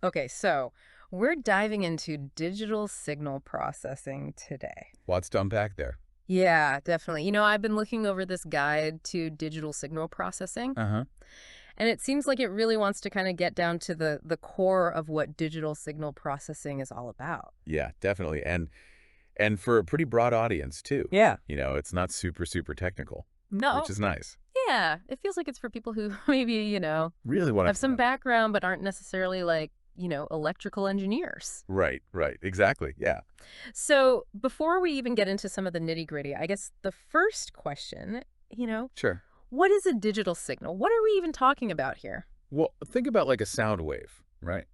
Okay, so we're diving into digital signal processing today. Lots to unpack there. Yeah, definitely. I've been looking over this guide to digital signal processing, Uh-huh. and it seems like it really wants to kind of get down to the core of what digital signal processing is all about. Yeah, definitely. And for a pretty broad audience too. Yeah. It's not super technical, which No. is nice. Yeah, it feels like it's for people who maybe, Really want have to some background but aren't necessarily like, electrical engineers. Right. Exactly. Yeah. So before we even get into some of the nitty-gritty, I guess the first question, Sure. what is a digital signal? What are we even talking about here? Well, think about like a sound wave, right?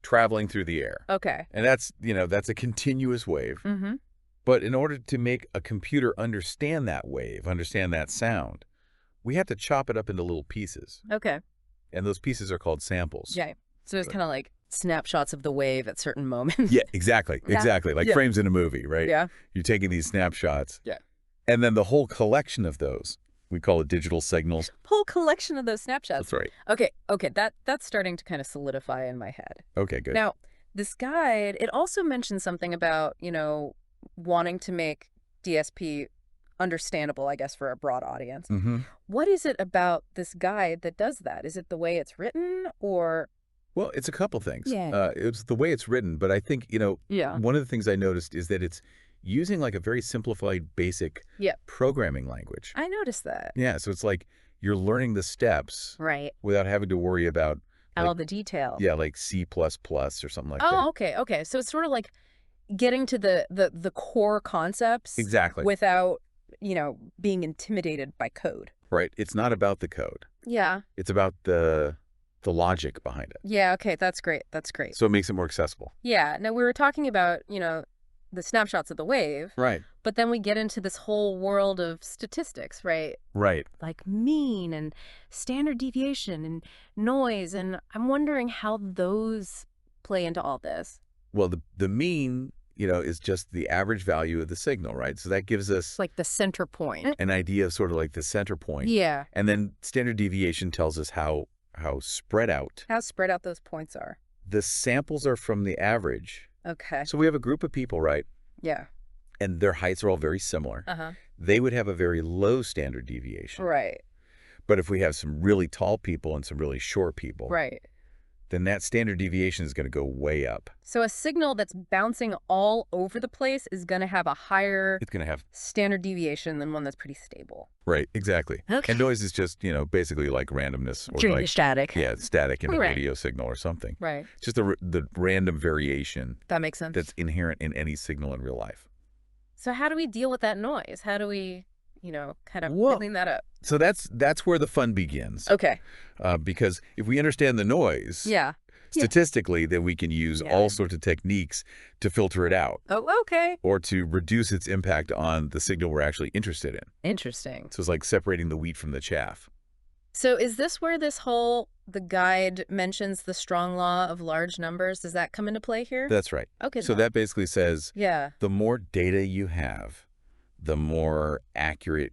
Traveling through the air. Okay. And that's a continuous wave. Mm-hmm. But in order to make a computer understand that wave, understand that sound, we have to chop it up into little pieces. Okay. And those pieces are called samples. Yeah. So it's But- kind of like snapshots of the wave at certain moments. Yeah, exactly. Yeah. Exactly. Like Yeah. frames in a movie, right? Yeah. You're taking these snapshots. Yeah. And then the whole collection of those, we call it digital signals. Whole collection of those snapshots. That's right. Okay. That's starting to kind of solidify in my head. Okay, good. Now, this guide, it also mentions something about, wanting to make DSP understandable, I guess, for a broad audience. Mm-hmm. What is it about this guide that does that? Is it the way it's written or? Well, it's a couple things. Yeah. It's the way it's written, but I think, Yeah. one of the things I noticed is that it's using like a very simplified, basic Yep. programming language. I noticed that. Yeah, so it's like you're learning the steps Right. without having to worry about, All like, the detail. yeah, like C++ or something like that. Oh, okay. So it's sort of like getting to the core concepts Exactly. without, being intimidated by code. Right. It's not about the code. Yeah. It's about the logic behind it. Yeah, okay, that's great. So it makes it more accessible. Yeah. Now we were talking about, the snapshots of the wave, Right. but then we get into this whole world of statistics, right? Right. Like mean and standard deviation and noise, and I'm wondering how those play into all this. Well, the mean, is just the average value of the signal, right? So that gives us It's like the center point. an idea of sort of like the center point. Yeah. And then standard deviation tells us how spread out. How spread out those points are. The samples are from the average. Okay. So we have a group of people, right? Yeah. And their heights are all very similar. Uh-huh. They would have a very low standard deviation. Right. But if we have some really tall people and some really short people, Right. then that standard deviation is going to go way up. So a signal that's bouncing all over the place is going to have a higher It's going to have, standard deviation than one that's pretty stable. right, exactly. Okay. And noise is just, basically like randomness or like, Static. yeah, static in a Right. radio signal or something. Right. It's just the random variation That makes sense. that's inherent in any signal in real life. So how do we deal with that noise? How do we, kind of Well- clean that up? So that's where the fun begins. Okay. Because if we understand the noise, Yeah. statistically, then we can use Yeah. all sorts of techniques to filter it out Oh, okay. or to reduce its impact on the signal we're actually interested in. Interesting. So it's like separating the wheat from the chaff. So is this where the guide mentions the strong law of large numbers? Does that come into play here? That's right. Okay. So that basically says Yeah. the more data you have, the more accurate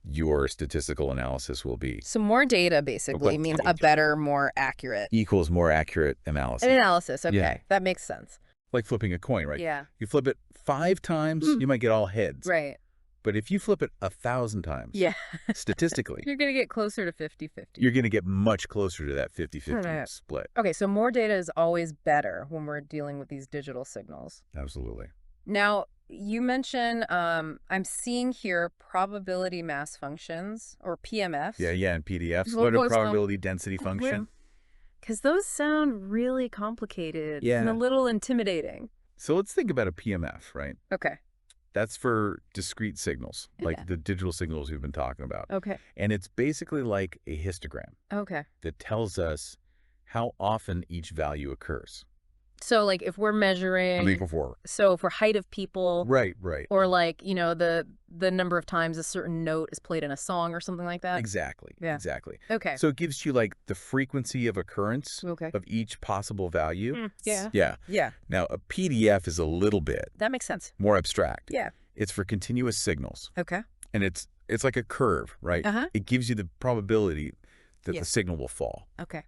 your statistical analysis will be. So more data basically Okay. means a better, more accurate Equals more accurate analysis. analysis. Okay. Yeah. That makes sense. Like flipping a coin, right? Yeah. You flip it 5 times, you might get all heads. Right. But if you flip it 1,000 times, Yeah. statistically, You're going to get closer to 50-50. you're going to get much closer to that 50-50 Right. split. Okay, so more data is always better when we're dealing with these digital signals. Absolutely. Now, you mentioned, I'm seeing here probability mass functions, or PMFs. Yeah, and PDFs. What What a was, probability density function. Because those sound really complicated and a Yeah. little intimidating. So let's think about a PMF, right? Okay. That's for discrete signals, Yeah. like the digital signals we've been talking about. Okay. And it's basically like a histogram Okay. that tells us how often each value occurs. So, like, if we're measuring, Before. so for height of people, Right. or like, the number of times a certain note is played in a song or something like that. Exactly. Yeah. Exactly. Okay. So it gives you like the frequency of occurrence Okay. of each possible value. Yeah. Yeah. Yeah. Now, a PDF is a little bit That makes sense. more abstract. Yeah. It's for continuous signals. Okay. And it's like a curve, right? Uh-huh. It gives you the probability that Yeah. the signal will fall. Okay.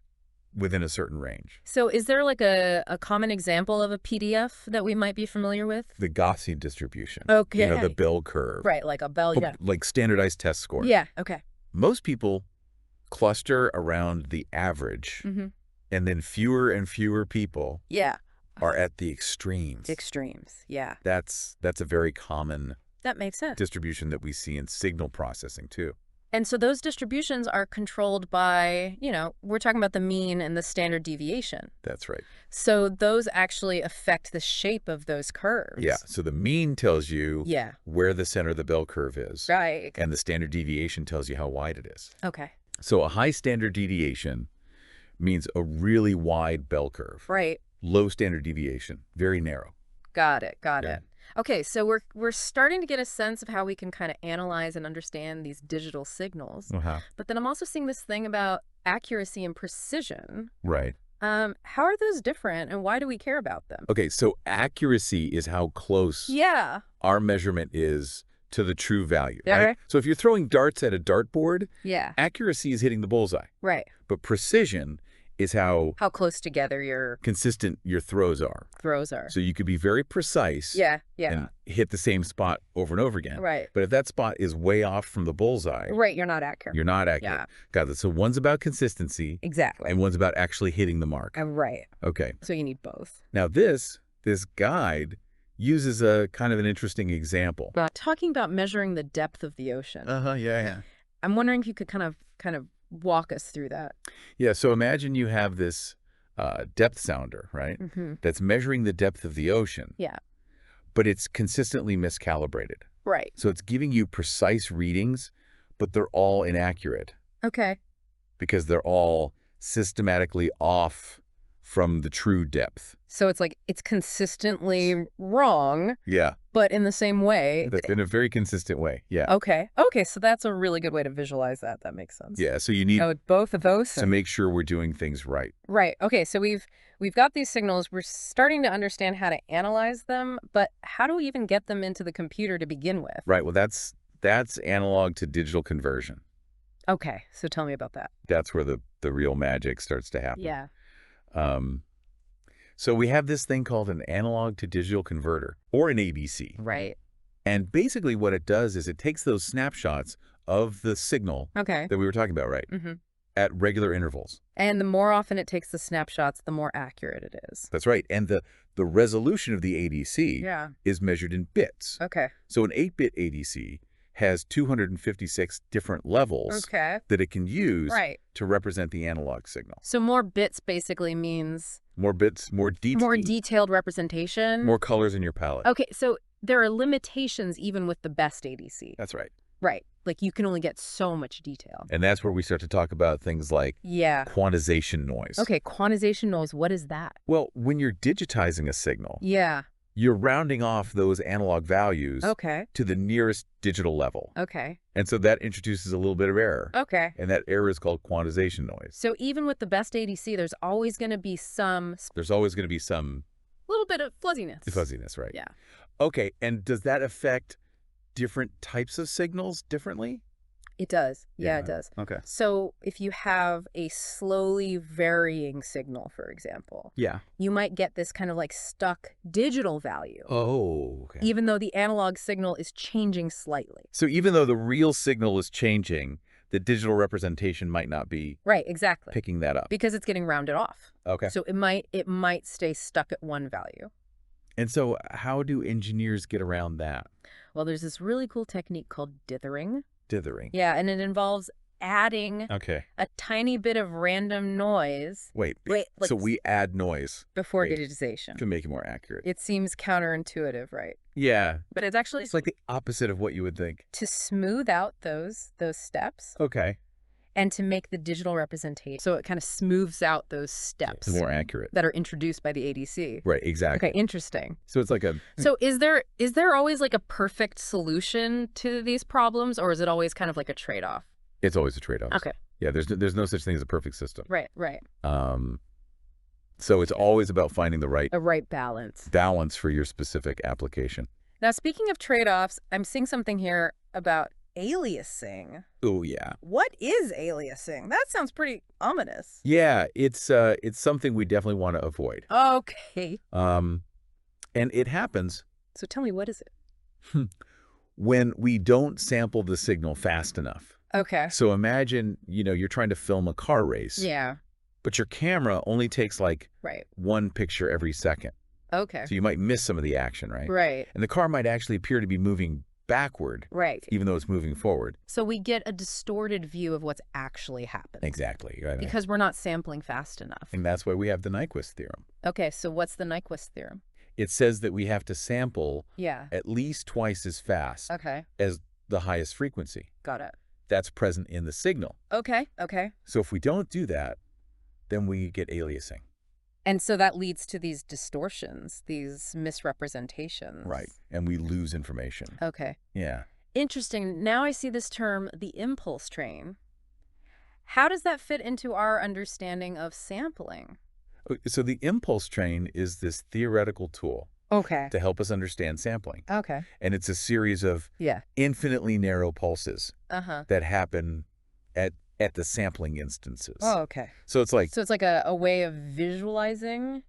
within a certain range. So is there like a common example of a PDF that we might be familiar with? The Gaussian distribution. Okay. The bell curve. Right, like a bell, yeah. Like standardized test scores. Yeah, okay. Most people cluster around the average, and then fewer and fewer people are at the extremes. Extremes, yeah. That's a very common That makes sense. distribution that we see in signal processing, too. And so those distributions are controlled by, we're talking about the mean and the standard deviation. That's right. So those actually affect the shape of those curves. Yeah, so the mean tells you where the center of the bell curve is. Right. And the standard deviation tells you how wide it is. Okay. So a high standard deviation means a really wide bell curve. Right. Low standard deviation, very narrow. Got it. Okay, so we're starting to get a sense of how we can kind of analyze and understand these digital signals. But then I'm also seeing this thing about accuracy and precision. Right. How are those different, and why do we care about them? Okay, so accuracy is how close our measurement is to the true value. Right? So if you're throwing darts at a dartboard, accuracy is hitting the bullseye. Right. But precision is how close together your consistent your throws are. So you could be very precise and hit the same spot over and over again. Right. But if that spot is way off from the bullseye, you're not accurate. Yeah. Got it. So one's about consistency. Exactly. And one's about actually hitting the mark. Right. Okay. So you need both. Now this guide uses a kind of an interesting example. Talking about measuring the depth of the ocean. Yeah. I'm wondering if you could kind of walk us through that. Yeah, so imagine you have this depth sounder, right? That's measuring the depth of the ocean. Yeah. But it's consistently miscalibrated. Right. So it's giving you precise readings, but they're all inaccurate. Okay. Because they're all systematically off from the true depth. So it's like it's consistently wrong. Yeah. But in the same way. In a very consistent way. Yeah. Okay, so that's a really good way to visualize that. That makes sense. Yeah, so you need both of those to make sure we're doing things right. Right. Okay, so we've got these signals. We're starting to understand how to analyze them, but how do we even get them into the computer to begin with? Right. Well, that's analog to digital conversion. Okay, so tell me about that. That's where the real magic starts to happen. Yeah. So we have this thing called an analog to digital converter, or an ADC. Right. And basically what it does is it takes those snapshots of the signal that we were talking about, right, at regular intervals. And the more often it takes the snapshots, the more accurate it is. That's right. And the resolution of the ADC is measured in bits. Okay. So an 8-bit ADC has 256 different levels that it can use to represent the analog signal. So more bits basically means... More bits, more detailed representation. More colors in your palette. Okay, so there are limitations even with the best ADC. That's right. Right. Like you can only get so much detail. And that's where we start to talk about things like quantization noise. Okay, quantization noise, what is that? Well, when you're digitizing a signal, you're rounding off those analog values to the nearest digital level. Okay. And so that introduces a little bit of error. Okay. And that error is called quantization noise. So even with the best ADC, there's always going to be some... little bit of fuzziness. Fuzziness, right. Yeah. Okay, and does that affect different types of signals differently? It does. Yeah, it does. Okay. So if you have a slowly varying signal, for example, you might get this kind of like stuck digital value. Oh, okay. Even though the analog signal is changing slightly. So even though the real signal is changing, the digital representation might not be picking that up. Because it's getting rounded off. Okay. So it might stay stuck at one value. And so how do engineers get around that? Well, there's this really cool technique called dithering. Dithering. Yeah, and it involves adding a tiny bit of random noise. Wait, so we add noise before digitization to make it more accurate. It seems counterintuitive, right? Yeah. But it's actually... It's like the opposite of what you would think. To smooth out those steps. Okay. And to make the digital representation. So it kind of smooths out those steps. More accurate. That are introduced by the ADC. Right, exactly. Okay, interesting. So it's like a... So is there always like a perfect solution to these problems, or is it always kind of like a trade-off? It's always a trade-off. Okay. Yeah, there's no such thing as a perfect system. Right. So it's always about finding the right... A right balance. Balance for your specific application. Now, speaking of trade-offs, I'm seeing something here about aliasing. Oh, yeah. What is aliasing? That sounds pretty ominous. Yeah, it's something we definitely want to avoid. Okay. And it happens. So tell me, what is it? When we don't sample the signal fast enough. Okay. So imagine, you're trying to film a car race. Yeah. But your camera only takes one picture every second. Okay. So you might miss some of the action, right? Right. And the car might actually appear to be moving backward. Right. Even though it's moving forward. So we get a distorted view of what's actually happened. Exactly. Right. Because we're not sampling fast enough. And that's why we have the Nyquist theorem. Okay, so what's the Nyquist theorem? It says that we have to sample at least twice as fast as the highest frequency. Got it. That's present in the signal. Okay. So if we don't do that, then we get aliasing. And so that leads to these distortions, these misrepresentations. Right. And we lose information. Okay. Yeah. Interesting. Now I see this term, the impulse train. How does that fit into our understanding of sampling? So the impulse train is this theoretical tool to help us understand sampling. Okay. And it's a series of infinitely narrow pulses that happen at the sampling instances. Oh, okay. So it's like a way of visualizing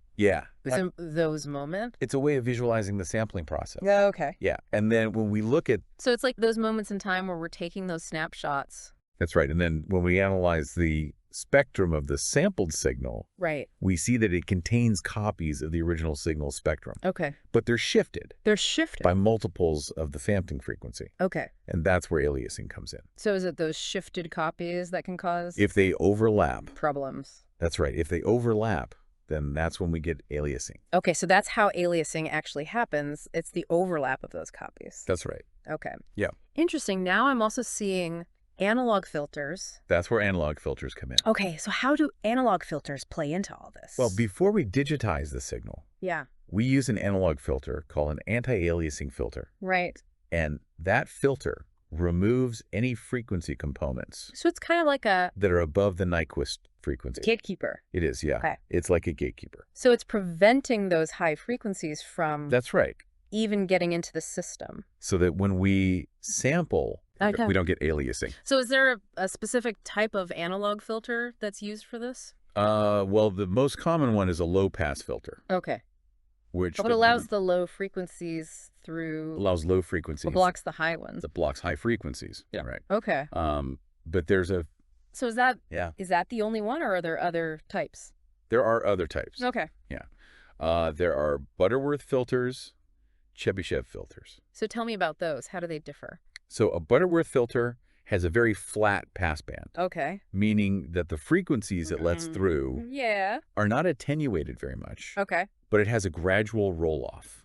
those moments? It's a way of visualizing the sampling process. Oh, okay. Yeah. And then when we look at... So it's like those moments in time where we're taking those snapshots. That's right. And then when we analyze the spectrum of the sampled signal, we see that it contains copies of the original signal spectrum. Okay. But they're shifted. They're shifted. By multiples of the sampling frequency. Okay. And that's where aliasing comes in. So is it those shifted copies that can cause... If they overlap. Problems. That's right. If they overlap, then that's when we get aliasing. Okay, so that's how aliasing actually happens. It's the overlap of those copies. That's right. Okay. Yeah. Interesting. Now I'm also seeing... analog filters. That's where analog filters come in. Okay, so how do analog filters play into all this? Well, before we digitize the signal, we use an analog filter called an anti-aliasing filter. Right. And that filter removes any frequency components. So it's kind of like that are above the Nyquist frequency. Gatekeeper. It is, yeah. Okay. It's like a gatekeeper. So it's preventing those high frequencies from... That's right. Even getting into the system. So that when we sample... we don't get aliasing. So is there a specific type of analog filter that's used for this? Well, the most common one is a low-pass filter. Okay. Which allows the low frequencies through... Allows low frequencies. It blocks the high ones. It blocks high frequencies. Yeah. Right. Okay. But there's a... So is that the only one, or are there other types? There are other types. Okay. Yeah. There are Butterworth filters, Chebyshev filters. So tell me about those. How do they differ? So a Butterworth filter has a very flat passband. Okay. Meaning that the frequencies it lets through are not attenuated very much. Okay. But it has a gradual roll-off.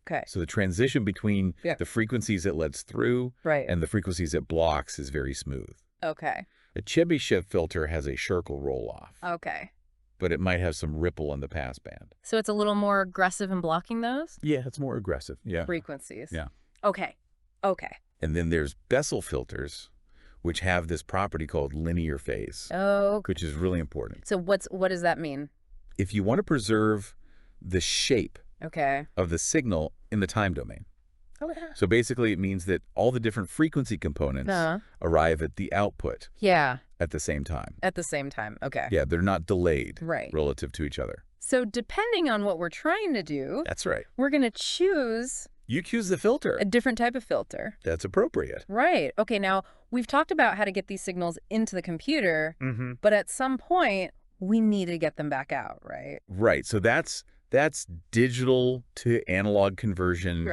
Okay. So the transition between the frequencies it lets through and the frequencies it blocks is very smooth. Okay. A Chebyshev filter has a Scherkel roll-off. Okay. But it might have some ripple in the passband. So it's a little more aggressive in blocking those? Yeah, it's more aggressive. Yeah. Frequencies. Yeah. Okay. Okay. And then there's Bessel filters, which have this property called linear phase, which is really important. So what does that mean? If you want to preserve the shape of the signal in the time domain. So basically it means that all the different frequency components arrive at the output at the same time. At the same time. Okay. Yeah, they're not delayed relative to each other. So depending on what we're trying to do, that's right. We're going to choose... You choose the filter. A different type of filter. That's appropriate. Right. Okay, now, we've talked about how to get these signals into the computer, but at some point, we need to get them back out, right? Right. So that's digital to analog conversion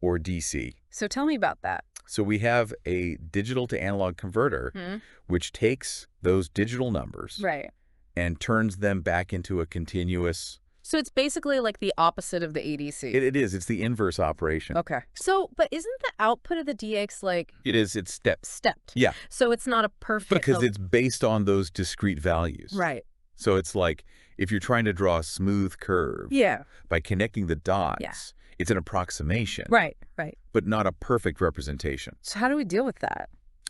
or DC. So tell me about that. So we have a digital to analog converter, which takes those digital numbers and turns them back into a continuous... So it's basically like the opposite of the ADC. It is. It's the inverse operation. Okay. So, but isn't the output of the DX like... It is. It's stepped. Stepped. Yeah. So it's not a perfect... Because it's based on those discrete values. Right. So it's like if you're trying to draw a smooth curve by connecting the dots, it's an approximation. Right, right. But not a perfect representation. So how do we deal with that?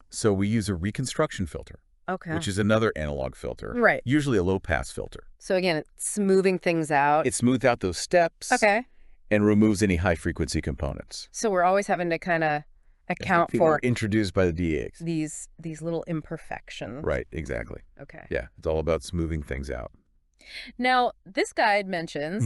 So we use a reconstruction filter. Okay. Which is another analog filter. Right. Usually a low-pass filter. So again, it's smoothing things out. It smooths out those steps. Okay. And removes any high-frequency components. So we're always having to kind of account for introduced by the DAs. These little imperfections. Right, exactly. Okay. Yeah, it's all about smoothing things out. Now, this guide mentions